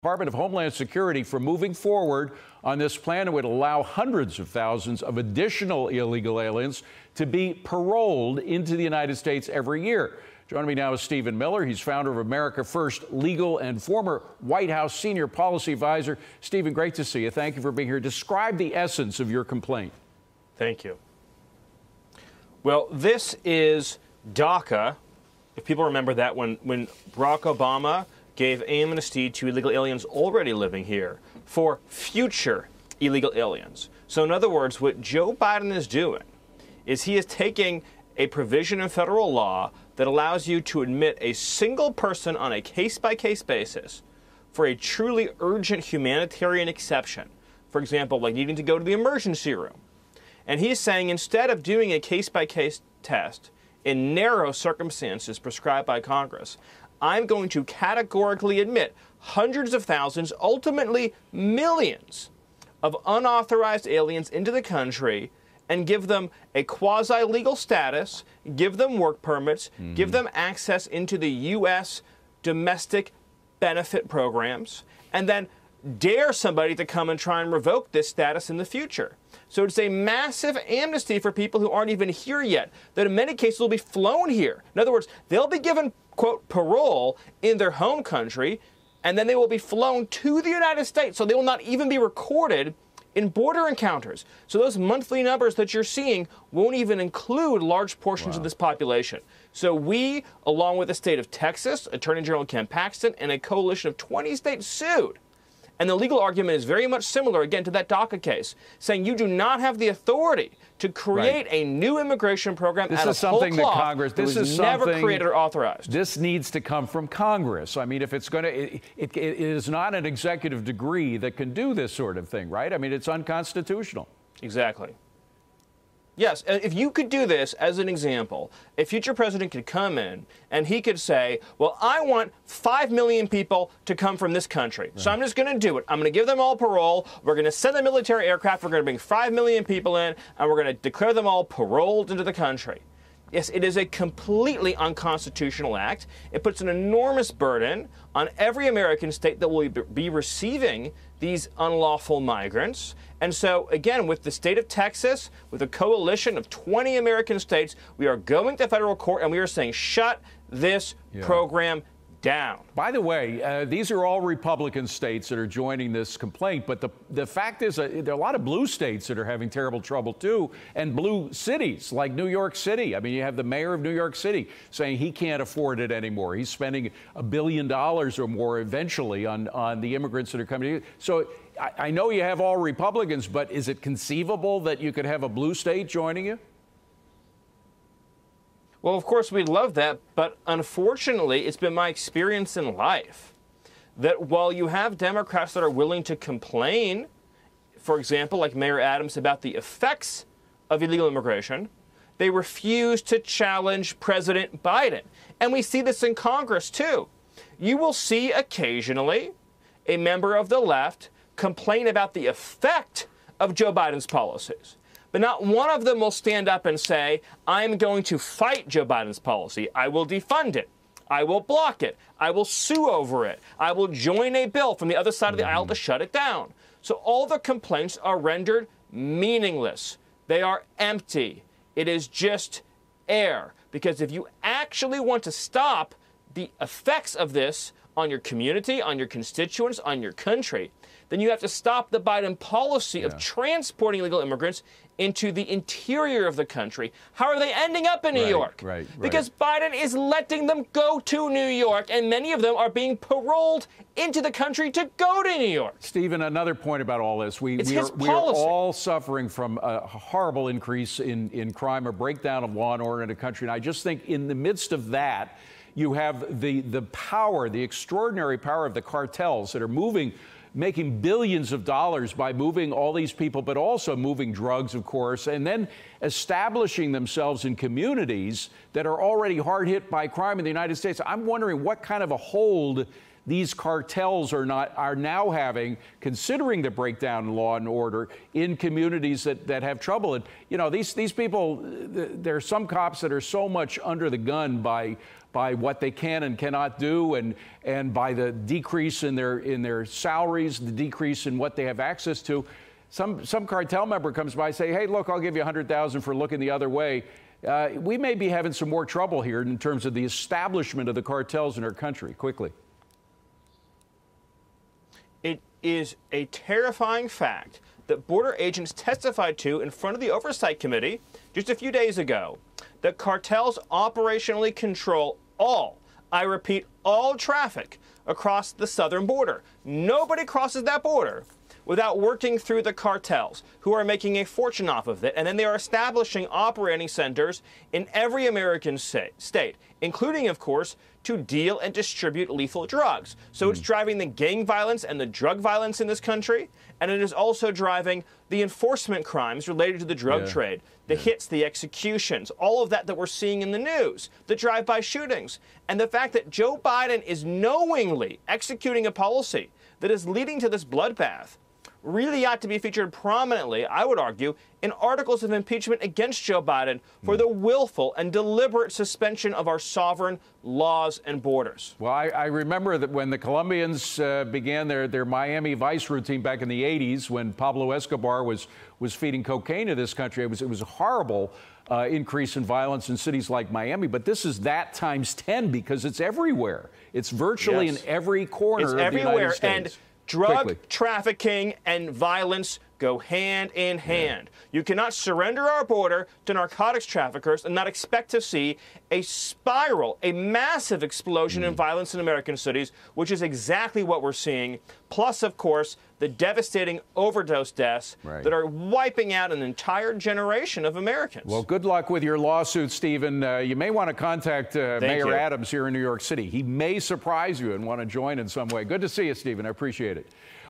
Department of Homeland Security for moving forward on this plan that would allow hundreds of thousands of additional illegal aliens to be paroled into the United States every year. Joining me now is Stephen Miller. He's founder of America First Legal and former White House senior policy advisor. Stephen, great to see you. Thank you for being here. Describe the essence of your complaint. Thank you. Well, this is DACA. If people remember that when Barack Obama gave amnesty to illegal aliens already living here for future illegal aliens. So in other words, what Joe Biden is doing is he is taking a provision in federal law that allows you to admit a single person on a case-by-case basis for a truly urgent humanitarian exception. For example, like needing to go to the emergency room. And he's saying instead of doing a case-by-case test in narrow circumstances prescribed by Congress, I'm going to categorically admit hundreds of thousands, ultimately millions, of unauthorized aliens into the country and give them a quasi-legal status, give them work permits, give them access into the U.S. domestic benefit programs, and then dare somebody to come and try and revoke this status in the future. So it's a massive amnesty for people who aren't even here yet, that in many cases will be flown here. In other words, they'll be given, quote, parole in their home country, and then they will be flown to the United States, so they will not even be recorded in border encounters. So those monthly numbers that you're seeing won't even include large portions of this population. So we, along with the state of Texas, Attorney General Ken Paxton, and a coalition of 20 states sued. And the legal argument is very much similar, again, to that DACA case, saying you do not have the authority to create a new immigration program out of whole cloth that was never created or authorized. This needs to come from Congress. I mean, if it's going to, it is not an executive degree that can do this sort of thing, right? I mean, it's unconstitutional. Exactly. Yes, if you could do this, as an example, a future president could come in and he could say, well, I want 5 million people to come from this country. So I'm just going to do it. I'm going to give them all parole. We're going to send a military aircraft. We're going to bring 5 million people in, and we're going to declare them all paroled into the country. Yes, it is a completely unconstitutional act. It puts an enormous burden on every American state that will be receiving these unlawful migrants. And so, again, with the state of Texas, with a coalition of 20 American states, we are going to federal court and we are saying, shut this program down. By the way, these are all Republican states that are joining this complaint, but the fact is there are a lot of blue states that are having terrible trouble too, and blue cities like New York City. I mean, you have the mayor of New York City saying he can't afford it anymore. He's spending $1 billion or more eventually on the immigrants that are coming in. So I know you have all Republicans, but is it conceivable that you could have a blue state joining you? Well, of course, we'd love that, but unfortunately, it's been my experience in life that while you have Democrats that are willing to complain, for example, like Mayor Adams, about the effects of illegal immigration, they refuse to challenge President Biden. And we see this in Congress, too. You will see occasionally a member of the left complain about the effect of Joe Biden's policies. But not one of them will stand up and say, I'm going to fight Joe Biden's policy. I will defund it. I will block it. I will sue over it. I will join a bill from the other side of the aisle to shut it down. So all the complaints are rendered meaningless. They are empty. It is just air. Because if you actually want to stop the effects of this on your community, on your constituents, on your country, then you have to stop the Biden policy of transporting illegal immigrants into the interior of the country. How are they ending up in New York? Because Biden is letting them go to New York, and many of them are being paroled into the country to go to New York. Stephen, another point about all this. We are all suffering from a horrible increase in crime, a breakdown of law and order in the country. And I just think in the midst of that, you have the power, the extraordinary power of the cartels that are making billions of dollars by moving all these people, but also moving drugs, of course, and then establishing themselves in communities that are already hard hit by crime in the United States. I'm wondering what kind of a hold these cartels are now having, considering the breakdown in law and order in communities that have trouble. And these people, there are some cops that are so much under the gun by what they can and cannot do, and by the decrease in their salaries, the decrease in what they have access to. Some cartel member comes by and say, hey, look, I'll give you $100,000 for looking the other way. We may be having some more trouble here in terms of the establishment of the cartels in our country. Quickly. It is a terrifying fact that border agents testified to in front of the Oversight Committee just a few days ago, that cartels operationally control all, I repeat, all traffic across the southern border. Nobody crosses that border without working through the cartels, who are making a fortune off of it, and then they are establishing operating centers in every American state, including, of course, to deal and distribute lethal drugs. So it's driving the gang violence and the drug violence in this country, and it is also driving the enforcement crimes related to the drug trade, the hits, the executions, all of that we're seeing in the news, the drive-by shootings, and the fact that Joe Biden is knowingly executing a policy that is leading to this bloodbath really ought to be featured prominently, I would argue, in articles of impeachment against Joe Biden for the willful and deliberate suspension of our sovereign laws and borders. Well, I remember that when the Colombians began their Miami Vice routine back in the 80s, when Pablo Escobar was feeding cocaine to this country, it was a horrible increase in violence in cities like Miami. But this is that times 10 because it's everywhere. It's virtually in every corner of the United States. And drug trafficking and violence go hand in hand. You cannot surrender our border to narcotics traffickers and not expect to see a spiral, a massive explosion in violence in American cities, which is exactly what we're seeing. Plus, of course, the devastating overdose deaths that are wiping out an entire generation of Americans. Well, good luck with your lawsuit, Stephen. You may want to contact Mayor Adams here in New York City. He may surprise you and want to join in some way. Good to see you, Stephen. I appreciate it.